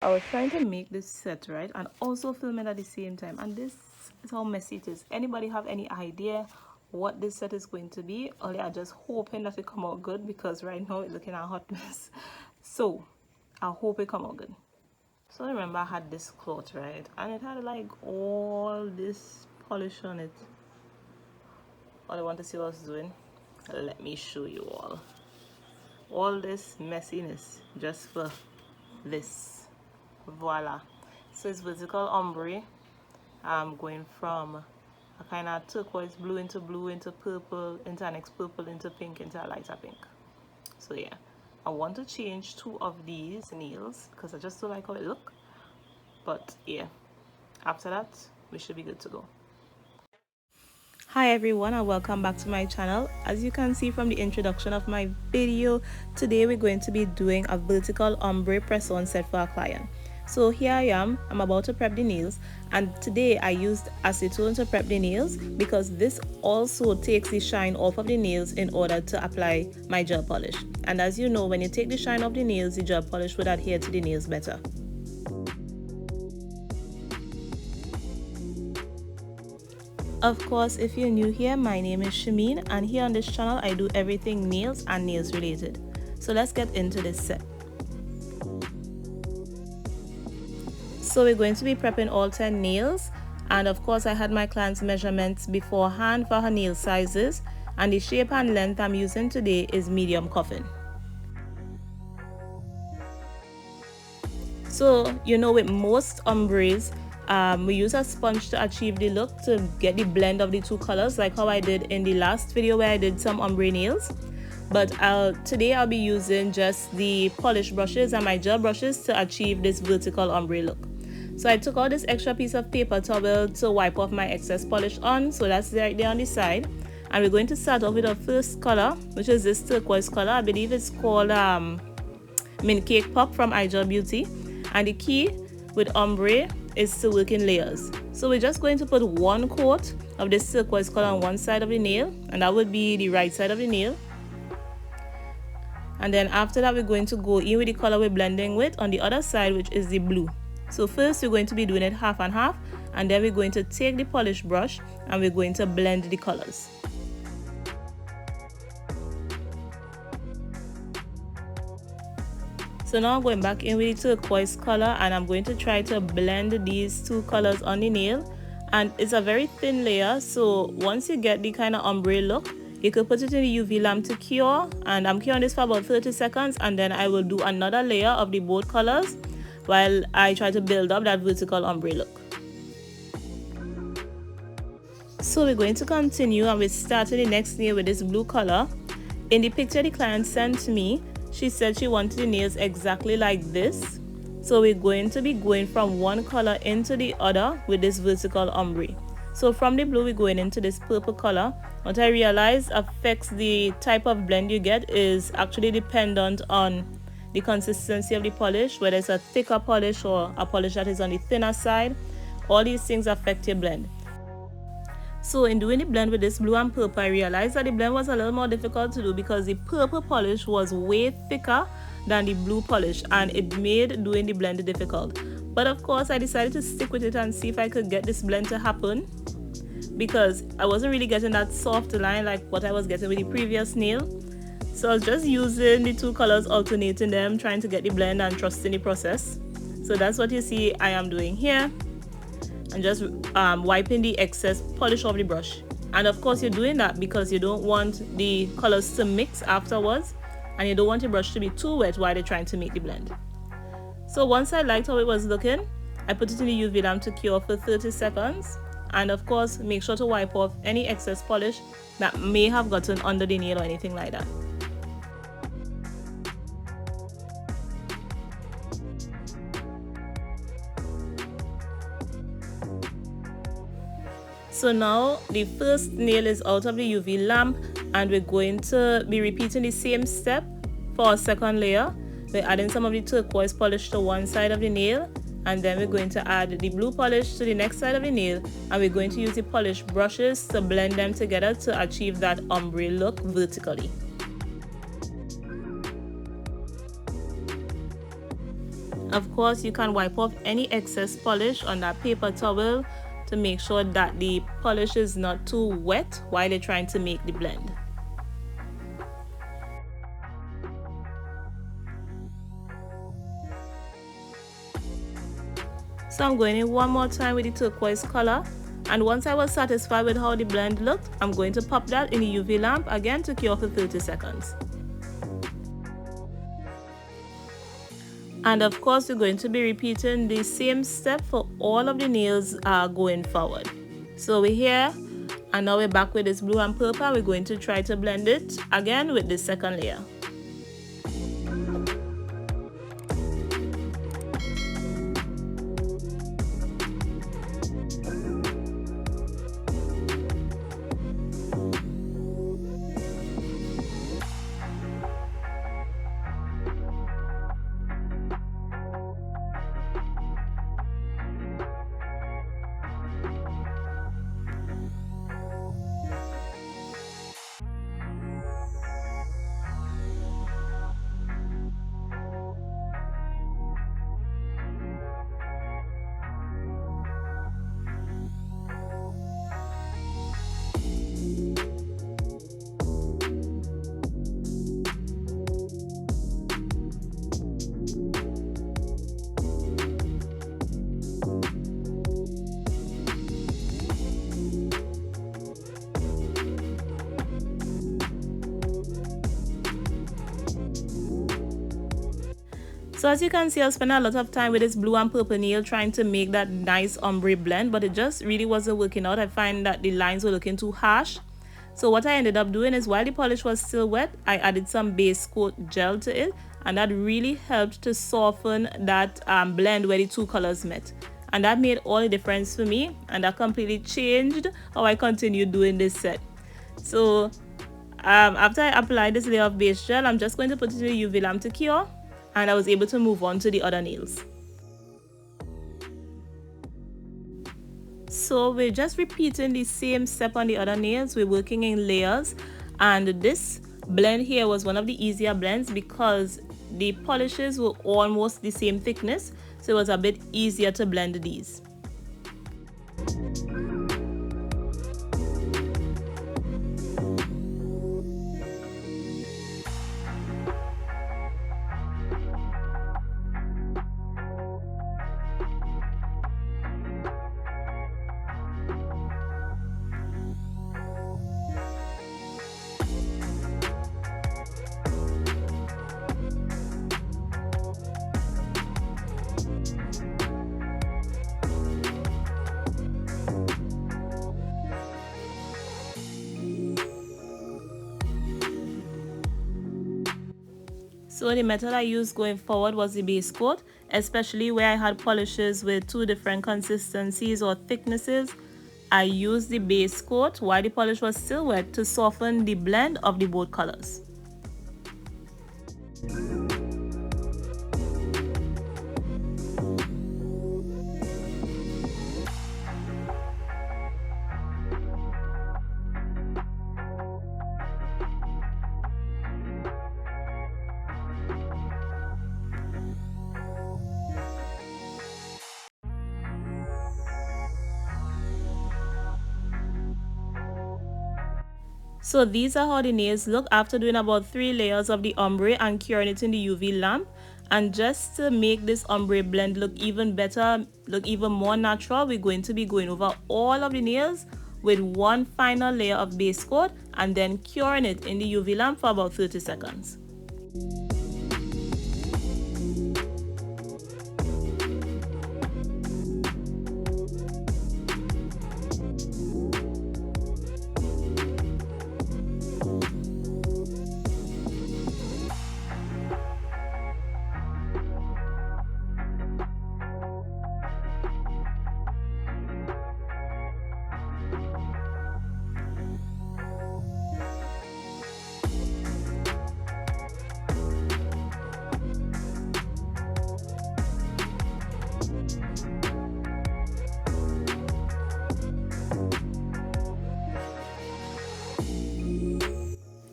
I was trying to make this set, right, and also film it at the same time, and this is how messy it is. Anybody have any idea what this set is going to be? Only I'm just hoping that it come out good, because right now it's looking a hot mess. So I hope it come out good. So I remember I had this cloth, right, and it had like all this polish on it. All I want to see what I was doing, let me show you all this messiness just for this. Voila. So it's vertical ombre. I'm going from a kind of turquoise blue into purple into an next purple into pink into a lighter pink. So yeah, I want to change 2 of these nails because I just don't like how it look. But yeah, after that we should be good to go. Hi everyone, and welcome back to my channel. As you can see from the introduction of my video, today we're going to be doing a vertical ombre press-on set for a client. So here I am, I'm about to prep the nails, and today I used acetone to prep the nails because this also takes the shine off of the nails in order to apply my gel polish. And as you know, when you take the shine off the nails, the gel polish would adhere to the nails better. Of course, if you're new here, my name is Shameen, and here on this channel I do everything nails and nails related. So let's get into this set. So we're going to be prepping all 10 nails, and of course I had my client's measurements beforehand for her nail sizes, and the shape and length I'm using today is medium coffin. So you know, with most ombres, we use a sponge to achieve the look, to get the blend of the 2 colors, like how I did in the last video where I did some ombre nails. But today I'll be using just the polish brushes and my gel brushes to achieve this vertical ombre look. So I took out this extra piece of paper towel to wipe off my excess polish on, so that's right there on the side. And we're going to start off with our first color, which is this turquoise color. I believe it's called Mint Cake Pop from iGel Beauty. And the key with ombre is to work in layers. So we're just going to put 1 coat of this turquoise color on one side of the nail, and that would be the right side of the nail. And then after that, we're going to go in with the color we're blending with on the other side, which is the blue. So first we're going to be doing it half and half, and then we're going to take the polish brush and we're going to blend the colors. So now I'm going back in with the turquoise color, and I'm going to try to blend these 2 colors on the nail. And it's a very thin layer, so once you get the kind of ombre look, you could put it in the UV lamp to cure, and I'm curing this for about 30 seconds, and then I will do another layer of the both colors while I try to build up that vertical ombre look. So we're going to continue, and we're starting the next nail with this blue color. In the picture the client sent to me, she said she wanted the nails exactly like this. So we're going to be going from one color into the other with this vertical ombre. So from the blue we're going into this purple color. What I realized affects the type of blend you get is actually dependent on the consistency of the polish, whether it's a thicker polish or a polish that is on the thinner side. All these things affect your blend. So in doing the blend with this blue and purple, I realized that the blend was a little more difficult to do because the purple polish was way thicker than the blue polish, and it made doing the blend difficult. But of course I decided to stick with it and see if I could get this blend to happen, because I wasn't really getting that soft line like what I was getting with the previous nail. So I was just using the 2 colors, alternating them, trying to get the blend and trusting the process. So that's what you see I am doing here. And just wiping the excess polish off the brush. And of course you're doing that because you don't want the colors to mix afterwards, and you don't want your brush to be too wet while you're trying to make the blend. So once I liked how it was looking, I put it in the UV lamp to cure for 30 seconds. And of course make sure to wipe off any excess polish that may have gotten under the nail or anything like that. So now the first nail is out of the UV lamp, and we're going to be repeating the same step for our second layer. We're adding some of the turquoise polish to one side of the nail, and then we're going to add the blue polish to the next side of the nail, and we're going to use the polish brushes to blend them together to achieve that ombre look vertically. Of course, you can wipe off any excess polish on that paper towel to make sure that the polish is not too wet while you're trying to make the blend. So I'm going in one more time with the turquoise color, and once I was satisfied with how the blend looked, I'm going to pop that in the UV lamp again to cure for 30 seconds. And of course, we're going to be repeating the same step for all of the nails going forward. So we're here, and now we're back with this blue and purple. We're going to try to blend it again with the second layer. So as you can see, I spent a lot of time with this blue and purple nail trying to make that nice ombre blend, but it just really wasn't working out. I find that the lines were looking too harsh. So what I ended up doing is, while the polish was still wet, I added some base coat gel to it, and that really helped to soften that blend where the two colors met. And that made all the difference for me, and that completely changed how I continued doing this set. So after I applied this layer of base gel, I'm just going to put it in the UV lamp to cure, and I was able to move on to the other nails. So we're just repeating the same step on the other nails. We're working in layers, and this blend here was one of the easier blends because the polishes were almost the same thickness, so it was a bit easier to blend these. So the method I used going forward was the base coat, especially where I had polishes with two different consistencies or thicknesses. I used the base coat while the polish was still wet to soften the blend of the both colors. So these are how the nails look after doing about 3 layers of the ombre and curing it in the UV lamp. And just to make this ombre blend look even better, look even more natural, we're going to be going over all of the nails with one final layer of base coat and then curing it in the UV lamp for about 30 seconds.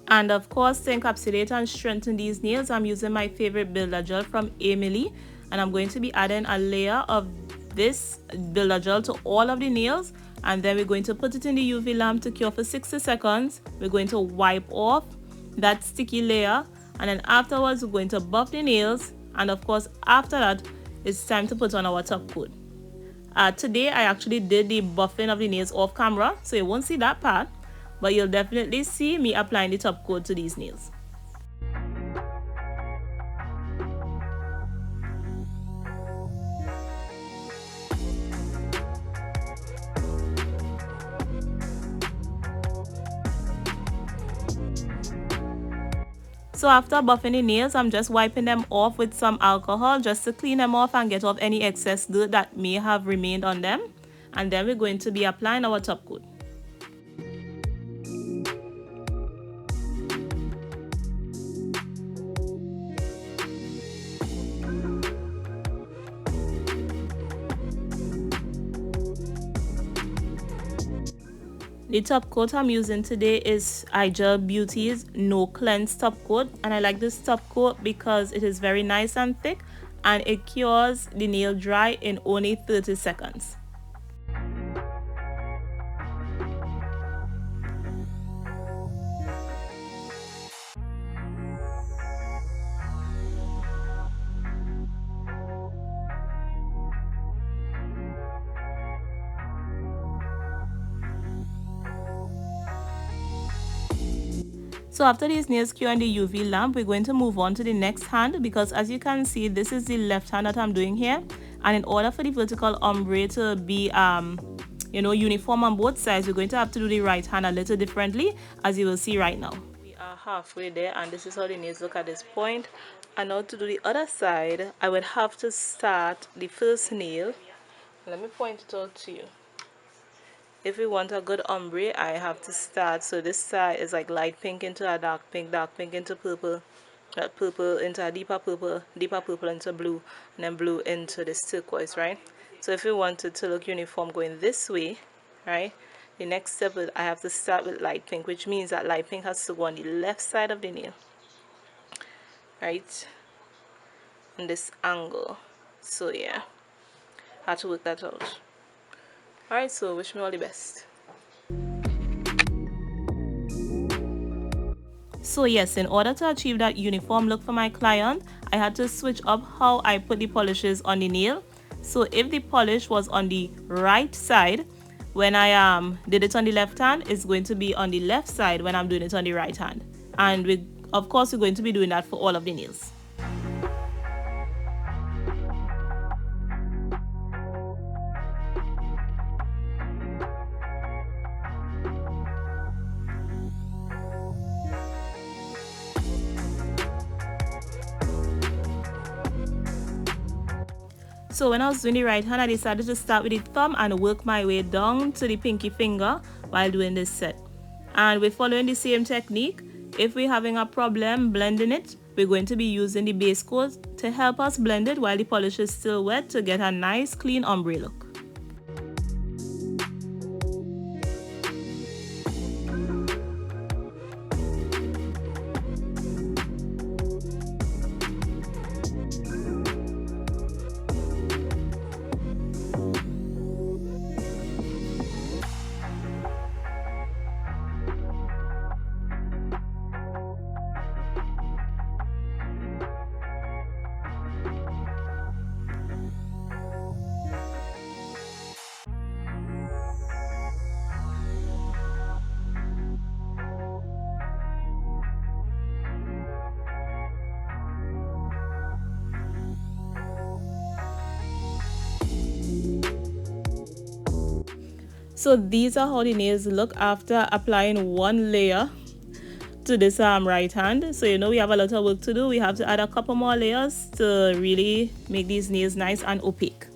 And of course, to encapsulate and strengthen these nails, I'm using my favorite builder gel from Aimeili. and I'm going to be adding a layer of this builder gel to all of the nails, and then we're going to put it in the UV lamp to cure for 60 seconds. We're going to wipe off that sticky layer, and then afterwards we're going to buff the nails, and of course after that it's time to put on our top coat. Today I actually did the buffing of the nails off camera, so you won't see that part, but you'll definitely see me applying the top coat to these nails. So after buffing the nails, I'm just wiping them off with some alcohol just to clean them off and get off any excess dirt that may have remained on them. And then we're going to be applying our top coat. The top coat I'm using today is iGel Beauty's No Cleanse top coat, and I like this top coat because it is very nice and thick and it cures the nail dry in only 30 seconds. So after these nails cure in the UV lamp, we're going to move on to the next hand, because as you can see, this is the left hand that I'm doing here, and in order for the vertical ombre to be uniform on both sides, we're going to have to do the right hand a little differently, as you will see right now. We are halfway there, and this is how the nails look at this point. And now to do the other side, I would have to start the first nail. Let me point it out to you. If we want a good ombre, I have to start, so this side is like light pink into a dark pink into purple, purple into a deeper purple into blue, and then blue into this turquoise, right? So if we want it to look uniform going this way, right, the next step is I have to start with light pink, which means that light pink has to go on the left side of the nail, right, in this angle. So yeah, I had to work that out. Alright, so wish me all the best. So yes, in order to achieve that uniform look for my client, I had to switch up how I put the polishes on the nail. So if the polish was on the right side, when I did it on the left hand, it's going to be on the left side when I'm doing it on the right hand. And of course we're going to be doing that for all of the nails. So when I was doing the right hand, I decided to start with the thumb and work my way down to the pinky finger while doing this set. And we're following the same technique. If we're having a problem blending it, we're going to be using the base coat to help us blend it while the polish is still wet to get a nice clean ombre look. So these are how the nails look after applying one layer to this right hand. So you know we have a lot of work to do. We have to add a couple more layers to really make these nails nice and opaque.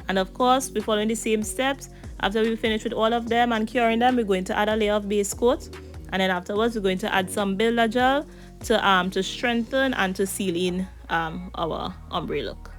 And of course, we're following the same steps. After we finish with all of them and curing them, we're going to add a layer of base coat, and then afterwards we're going to add some builder gel to strengthen and to seal in our ombre look.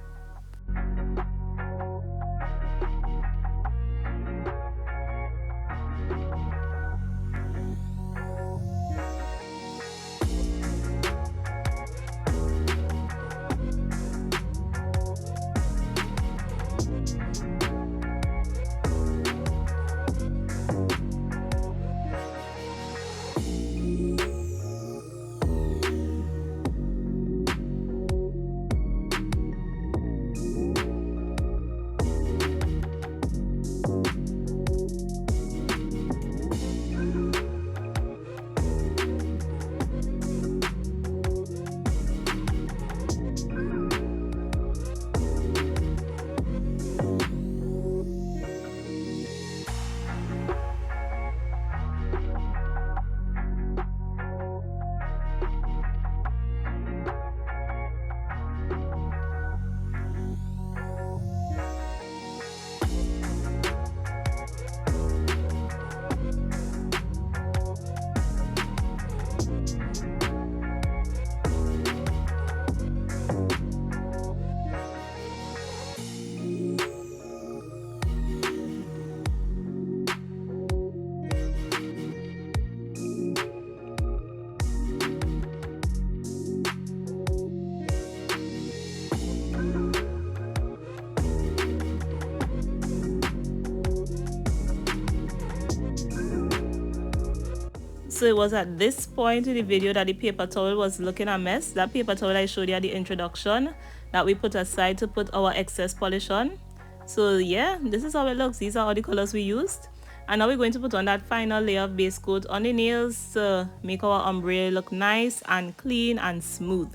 So it was at this point in the video that the paper towel was looking a mess. That paper towel I showed you at the introduction that we put aside to put our excess polish on. So yeah, this is how it looks. These are all the colors we used. And now we're going to put on that final layer of base coat on the nails to make our ombre look nice and clean and smooth.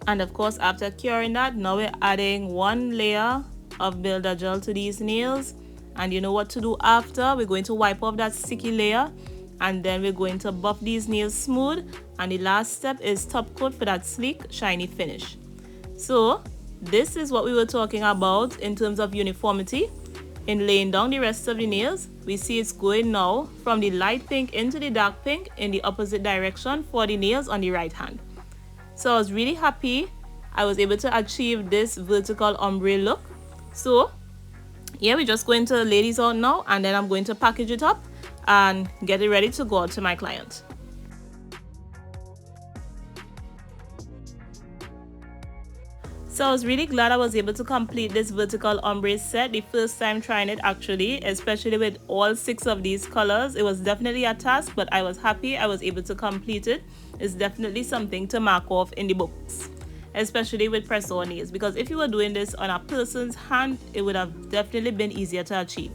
And of course, after curing that, now we're adding one layer of builder gel to these nails. And you know what to do after. We're going to wipe off that sticky layer, and then we're going to buff these nails smooth. And the last step is top coat for that sleek, shiny finish. So this is what we were talking about in terms of uniformity. In laying down the rest of the nails, we see it's going now from the light pink into the dark pink in the opposite direction for the nails on the right hand. So I was really happy I was able to achieve this vertical ombre look. So yeah, we're just going to lay these out now, and then I'm going to package it up and get it ready to go out to my client. So I was really glad I was able to complete this vertical ombre set the first time trying it, actually, especially with all 6 of these colors. It was definitely a task, but I was happy I was able to complete it. It's definitely something to mark off in the books, especially with press-on nails, because if you were doing this on a person's hand, it would have definitely been easier to achieve.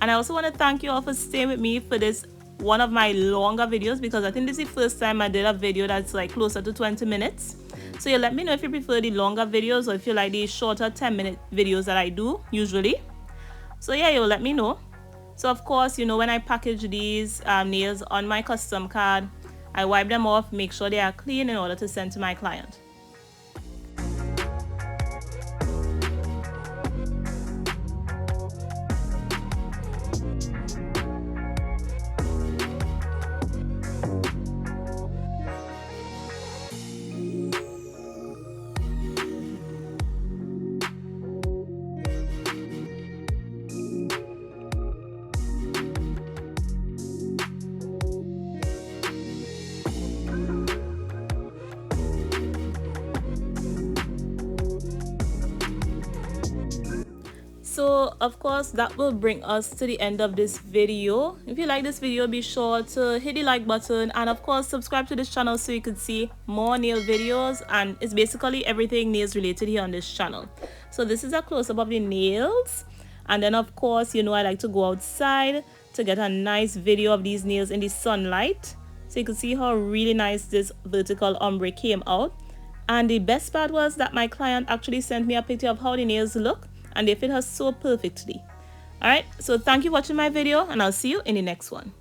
And I also want to thank you all for staying with me for this one of my longer videos, because I think this is the first time I did a video that's like closer to 20 minutes. So yeah, let me know if you prefer the longer videos or if you like the shorter 10-minute videos that I do usually. So yeah, you'll let me know. So of course, you know, when I package these nails on my custom card, I wipe them off, make sure they are clean in order to send to my client. So of course that will bring us to the end of this video. If you like this video, be sure to hit the like button, and of course subscribe to this channel so you can see more nail videos, and it's basically everything nails related here on this channel. So this is a close-up of the nails, and then of course, you know, I like to go outside to get a nice video of these nails in the sunlight, so you can see how really nice this vertical ombre came out. And the best part was that my client actually sent me a picture of how the nails look, and they fit her so perfectly. Alright, so thank you for watching my video, and I'll see you in the next one.